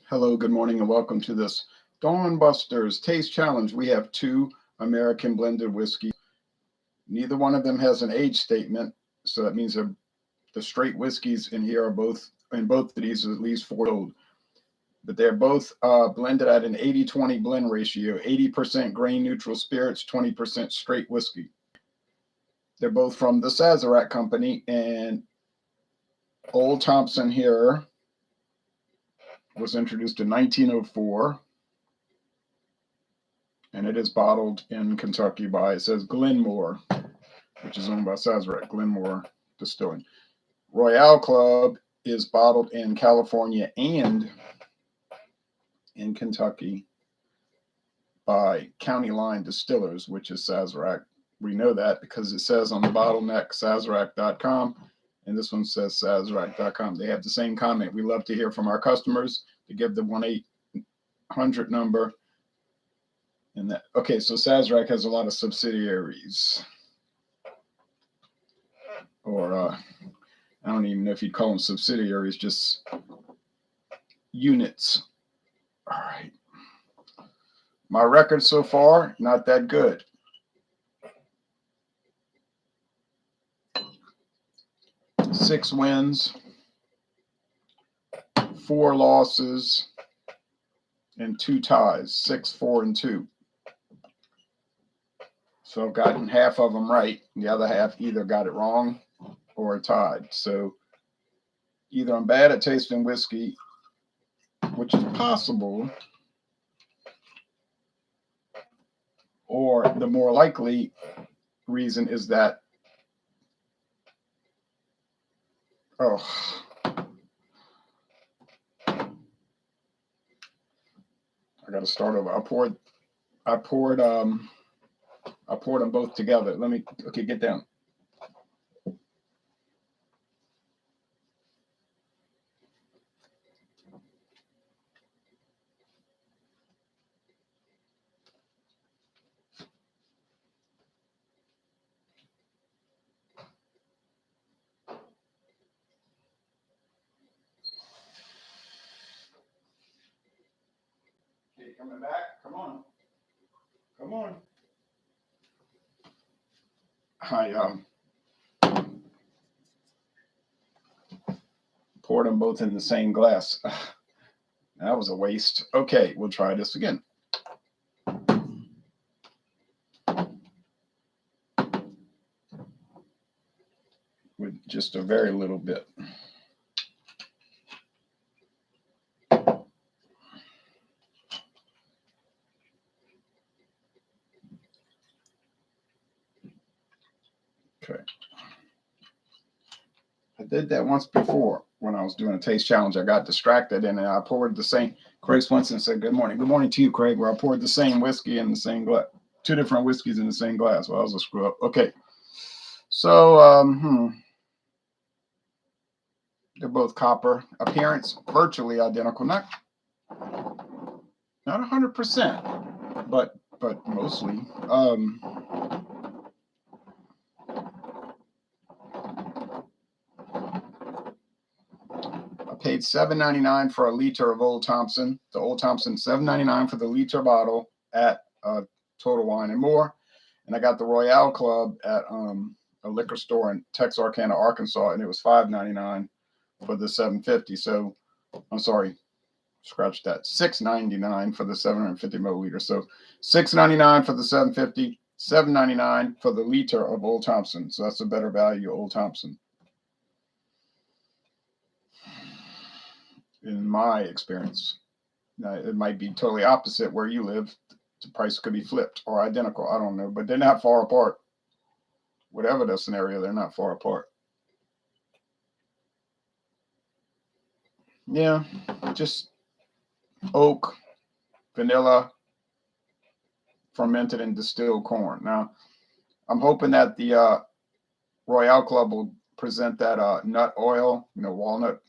Hello, good morning, and welcome to this Dawn Busters Taste Challenge. We have two American blended whiskeys. Neither one of them has an age statement, so that means the straight whiskeys in here are both of these are at least 4 years old. But they're both blended at an 80-20 blend ratio, 80% grain neutral spirits, 20% straight whiskey. They're both from the Sazerac Company, and Old Thompson here was introduced in 1904, and it is bottled in Kentucky by, it says Glenmore, which is owned by Sazerac, Glenmore Distilling. Royale Club is bottled in California and in Kentucky by County Line Distillers, which is Sazerac. We know that because it says on the bottleneck Sazerac.com, and this one says Sazerac.com. They have the same comment. We love to hear from our customers to give the 1-800 number. And that, okay, so Sazerac has a lot of subsidiaries, or I don't even know if you'd call them subsidiaries, just units. All right. My record so far, not that good. Six wins, 4 losses, and 2 ties, 6, 4, and 2. So I've gotten half of them right. The other half either got it wrong or tied. So either I'm bad at tasting whiskey, which is possible, or the more likely reason is that, I got to start over. I poured them both together. Okay, get down. Okay, coming back. Come on. Come on. I poured them both in the same glass. That was a waste. Okay, we'll try this again. With just a very little bit. Okay. I did that once before when I was doing a taste challenge. I got distracted and I poured the same. Craig Swenson said, "Good morning." Good morning to you, Craig. Where I poured the same whiskey in the same glass. 2 different whiskeys in the same glass. Well, I was a screw up. Okay. So, they're both copper. Appearance, virtually identical. Not 100%, but mostly. I paid $7.99 for a liter of Old Thompson. The Old Thompson, $7.99 for the liter bottle at Total Wine and More. And I got the Royale Club at a liquor store in Texarkana, Arkansas, and it was $5.99 for the 750. So I'm sorry, scratch that. $6.99 for the 750 milliliter. So $6.99 for the 750, $7.99 for the liter of Old Thompson. So that's a better value, Old Thompson, in my experience. Now, it might be totally opposite where you live. The price could be flipped or identical. I don't know, but they're not far apart. Whatever the scenario, they're not far apart. Yeah, just oak, vanilla, fermented and distilled corn. Now, I'm hoping that the Royale Club will present that nut oil, walnut,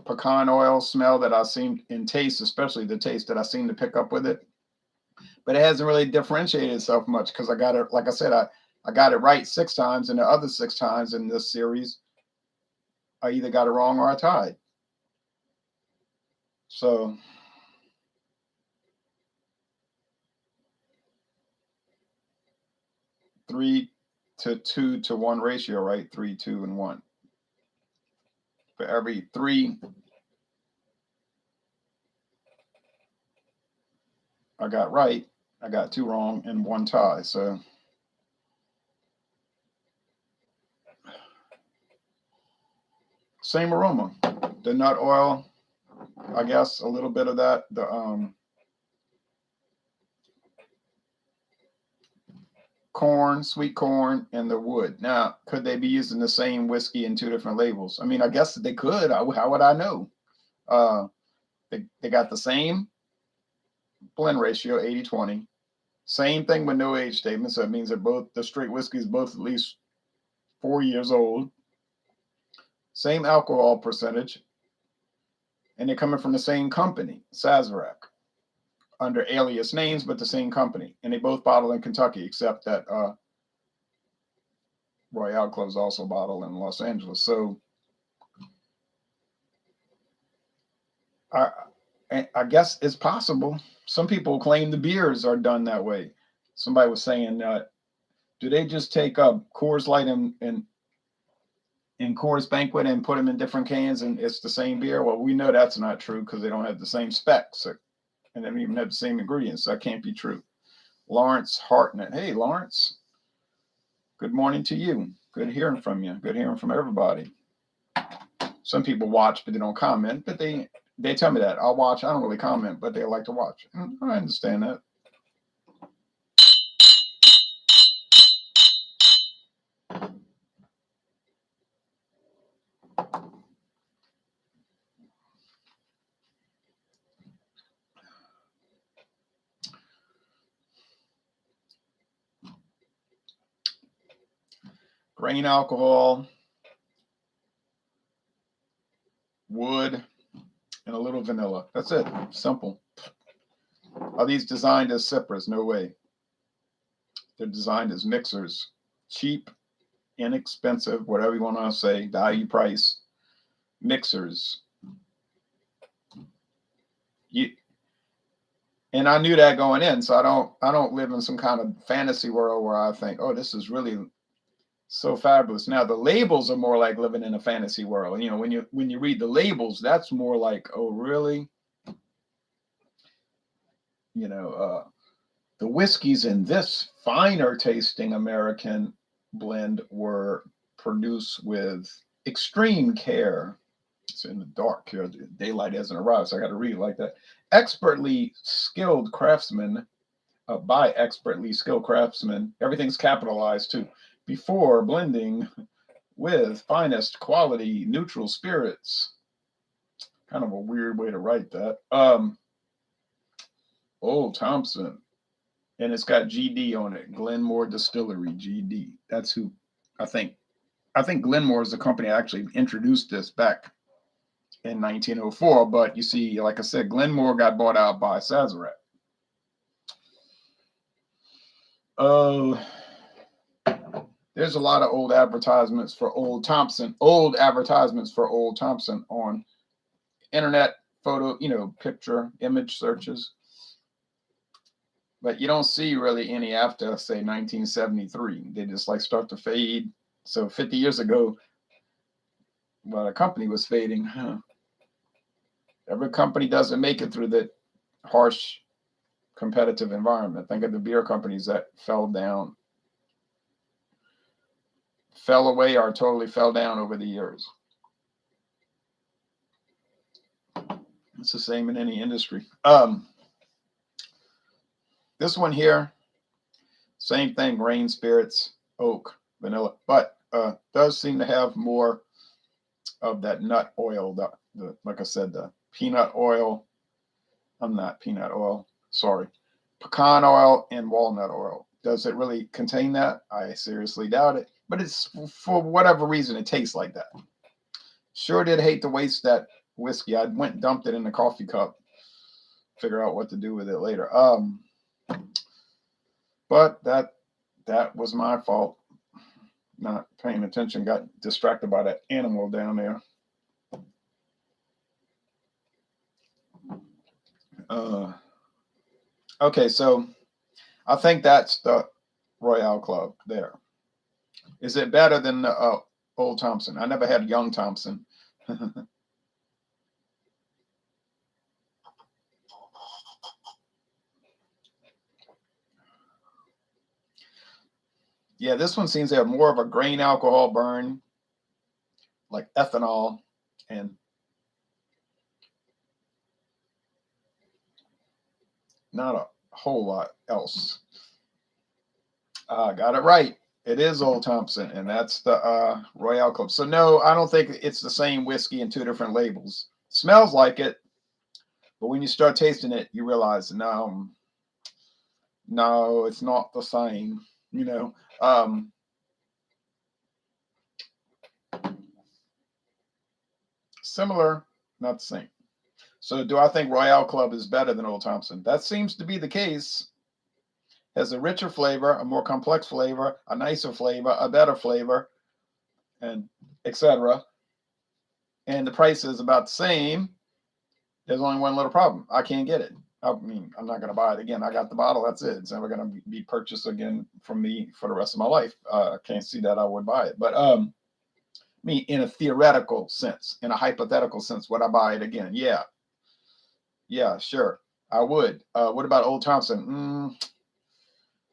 pecan oil smell that I seem in taste, especially the taste that I seem to pick up with it. But it hasn't really differentiated itself much because I got it, like I said, I got it right 6 times, and the other 6 times in this series, I either got it wrong or I tied. So 3 to 2 to 1 ratio, right? 3, 2, and 1. For every 3 I got right, I got 2 wrong and 1 tie. So same aroma. The nut oil, I guess a little bit of that. The corn, sweet corn, and the wood. Now, could they be using the same whiskey in 2 different labels? I mean, I guess they could. How would I know? They got the same blend ratio, 80-20. Same thing with no age statement. So it means that both the straight whiskey is both at least 4 years old. Same alcohol percentage. And they're coming from the same company, Sazerac, under alias names, but the same company. And they both bottle in Kentucky, except that Royale Club's also bottled in Los Angeles. So I guess it's possible. Some people claim the beers are done that way. Somebody was saying, do they just take Coors Light and Coors Banquet and put them in different cans and it's the same beer? Well, we know that's not true because they don't have the same specs and they don't even have the same ingredients. So that can't be true. Lawrence Hartnett. Hey, Lawrence. Good morning to you. Good hearing from you. Good hearing from everybody. Some people watch, but they don't comment. But they tell me that. I'll watch. I don't really comment, but they like to watch. I understand that. Grain alcohol, wood, and a little vanilla. That's it. Simple. Are these designed as sippers? No way. They're designed as mixers. Cheap, inexpensive, whatever you want to say, value price mixers. And I knew that going in, so I don't live in some kind of fantasy world where I think, oh, this is really so fabulous. Now the labels are more like living in a fantasy world. You know, when you read the labels, that's more like, oh, really? You know, the whiskeys in this finer tasting American blend were produced with extreme care. It's in the dark here. The daylight hasn't arrived, so I got to read it like that. Expertly skilled craftsmen, by expertly skilled craftsmen. Everything's capitalized too. Before blending with finest quality neutral spirits. Kind of a weird way to write that. Old Thompson. And it's got GD on it. Glenmore Distillery, GD. That's who I think Glenmore is the company that actually introduced this back in 1904. But you see, like I said, Glenmore got bought out by Sazerac. There's a lot of old advertisements for Old Thompson on internet photo, picture image searches. But you don't see really any after, say, 1973. They just like start to fade. So 50 years ago, well, the company was fading. Every company doesn't make it through the harsh competitive environment. Think of the beer companies that fell away, or totally fell down over the years. It's the same in any industry. This one here, same thing, grain spirits, oak, vanilla, but does seem to have more of that nut oil, the like I said, the peanut oil. Not peanut oil, sorry. Pecan oil and walnut oil. Does it really contain that? I seriously doubt it. But it's, for whatever reason, it tastes like that. Sure did hate to waste that whiskey. I went and dumped it in the coffee cup. Figure out what to do with it later. But that was my fault. Not paying attention. Got distracted by that animal down there. Okay, so I think that's the Royale Club there. Is it better than the Old Thompson? I never had young Thompson. Yeah, this one seems to have more of a grain alcohol burn, like ethanol, and not a whole lot else. Got it right. It is Old Thompson, and that's the Royale Club. So no, I don't think it's the same whiskey in two different labels. Smells like it, but when you start tasting it, you realize no, no, it's not the same. You know, similar, not the same. So do I think Royale Club is better than Old Thompson? That seems to be the case. Has a richer flavor, a more complex flavor, a nicer flavor, a better flavor, and etc. And the price is about the same. There's only one little problem. I can't get it. I mean, I'm not going to buy it again. I got the bottle. That's it. It's never going to be purchased again from me for the rest of my life. I can't see that I would buy it. But me, in a theoretical sense, in a hypothetical sense, would I buy it again? Yeah. Yeah, sure. I would. What about Old Thompson?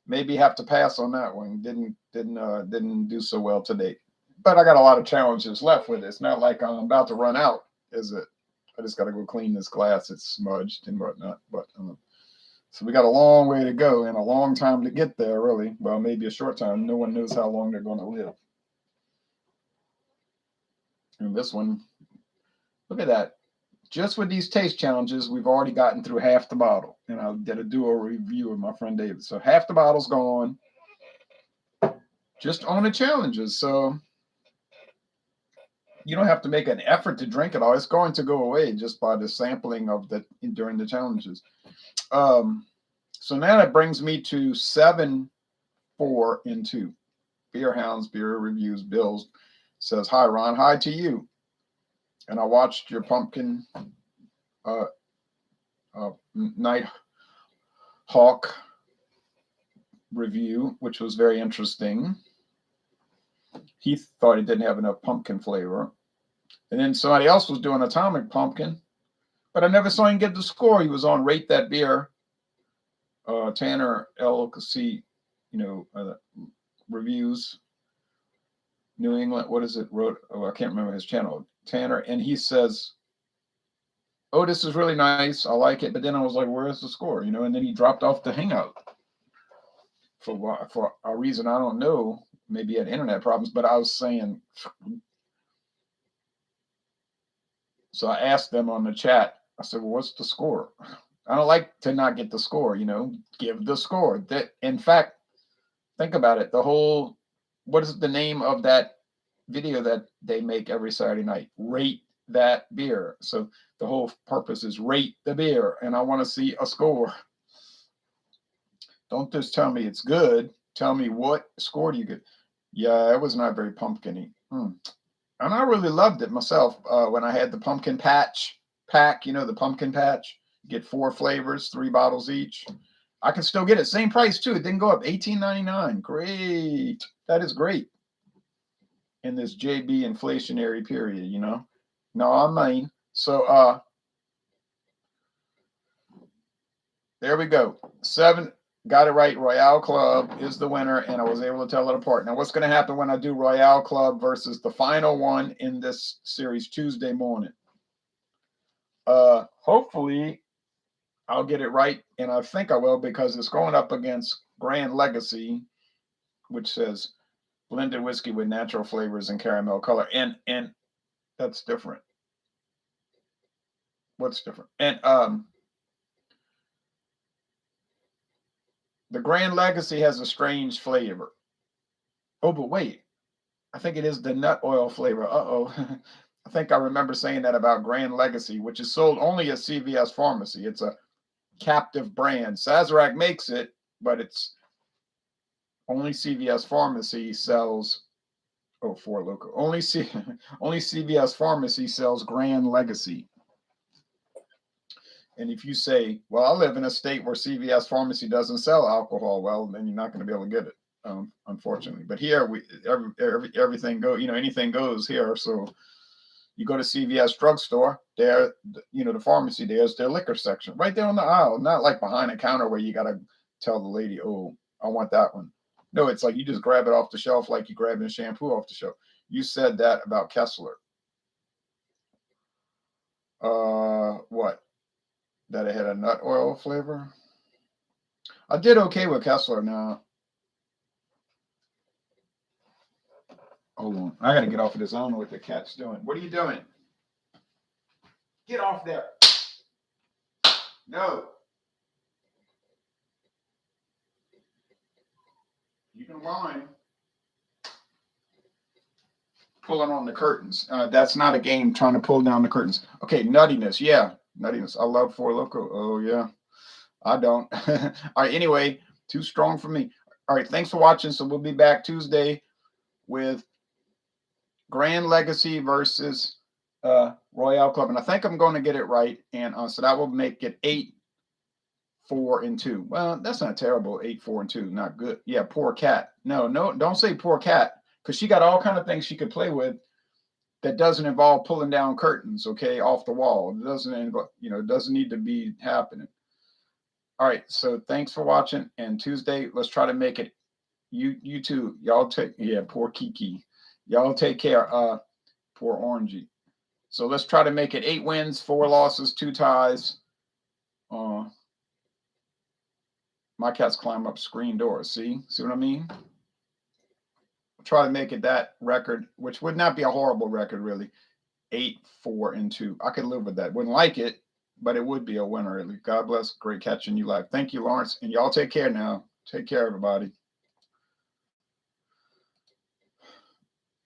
Maybe have to pass on that one. Didn't do so well today. But I got a lot of challenges left with it. It's not like I'm about to run out, is it? I just got to go clean this glass. It's smudged and whatnot. But so we got a long way to go and a long time to get there, really. Well, maybe a short time. No one knows how long they're going to live. And this one, look at that. Just with these taste challenges, we've already gotten through half the bottle. And I did do a review with my friend David. So half the bottle's gone just on the challenges. So you don't have to make an effort to drink it all. It's going to go away just by the sampling of the during the challenges. So now that brings me to 7, 4, and 2. Beer Hounds, Beer Reviews, Bills says, "Hi, Ron. Hi to you. And I watched your pumpkin Night Hawk review, which was very interesting. He thought it didn't have enough pumpkin flavor. And then somebody else was doing Atomic Pumpkin, but I never saw him get the score. He was on Rate That Beer. Tanner LLC, reviews New England. What is it? I can't remember his channel. Tanner, and he says, "Oh, this is really nice. I like it." But then I was like, "Where's the score?" And then he dropped off the Hangout for a reason I don't know. Maybe he had internet problems. But I was saying, so I asked them on the chat. I said, "Well, what's the score?" I don't like to not get the score. Give the score. That, in fact, think about it. What is the name of that video that they make every Saturday night? Rate That Beer. So the whole purpose is rate the beer, and I want to see a score. Don't just tell me it's good. Tell me what score do you get. Yeah, it was not very pumpkin-y. And I really loved it myself when I had the pumpkin patch pack, the pumpkin patch. Get 4 flavors, 3 bottles each. I can still get it. Same price, too. It didn't go up. $18.99. Great. That is great. In this JB inflationary period, No, I mean. So there we go. 7, got it right. Royale Club is the winner, and I was able to tell it apart. Now, what's going to happen when I do Royale Club versus the final one in this series Tuesday morning? Hopefully I'll get it right, and I think I will, because it's going up against Grand Legacy, which says blended whiskey with natural flavors and caramel color, and that's different. What's different? And the Grand Legacy has a strange flavor. Oh, but wait, I think it is the nut oil flavor. Uh-oh. I think I remember saying that about Grand Legacy, which is sold only at CVS Pharmacy. It's a captive brand. Sazerac makes it, but it's only CVS Pharmacy sells. Oh, Four Loko. Only CVS Pharmacy sells Grand Legacy. And if you say, well, I live in a state where CVS pharmacy doesn't sell alcohol, well, then you're not going to be able to get it, unfortunately. But here, everything goes, anything goes here. So you go to CVS drugstore, there, the pharmacy, there's their liquor section right there on the aisle, not like behind a counter where you got to tell the lady, oh, I want that one. No, it's like you just grab it off the shelf like you grabbing shampoo off the shelf. You said that about Kessler. What? That it had a nut oil flavor? I did okay with Kessler now. Hold on. I got to get off of this. I don't know what the cat's doing. What are you doing? Get off there. No. You can whine. Pulling on the curtains. That's not a game trying to pull down the curtains. Okay, nuttiness. Yeah, nuttiness. I love Four Loko. Oh, yeah. I don't. All right, anyway, too strong for me. All right, thanks for watching. So we'll be back Tuesday with Grand Legacy versus Royale Club. And I think I'm going to get it right. And so that will make it 8, 4, and 2. Well, that's not terrible. 8, 4, and 2. Not good. Yeah, poor cat. No, don't say poor cat, because she got all kind of things she could play with that doesn't involve pulling down curtains, okay, off the wall. It doesn't involve, it doesn't need to be happening. All right, so thanks for watching. And Tuesday, let's try to make it. You too. Y'all take, poor Kiki. Y'all take care. Poor Orangey. So let's try to make it 8 wins, 4 losses, 2 ties. My cats climb up screen doors. See what I mean? I'll try to make it that record, which would not be a horrible record, really. 8, 4, and 2. I could live with that. Wouldn't like it, but it would be a winner. God bless. Great catching you live. Thank you, Lawrence. And y'all take care now. Take care, everybody.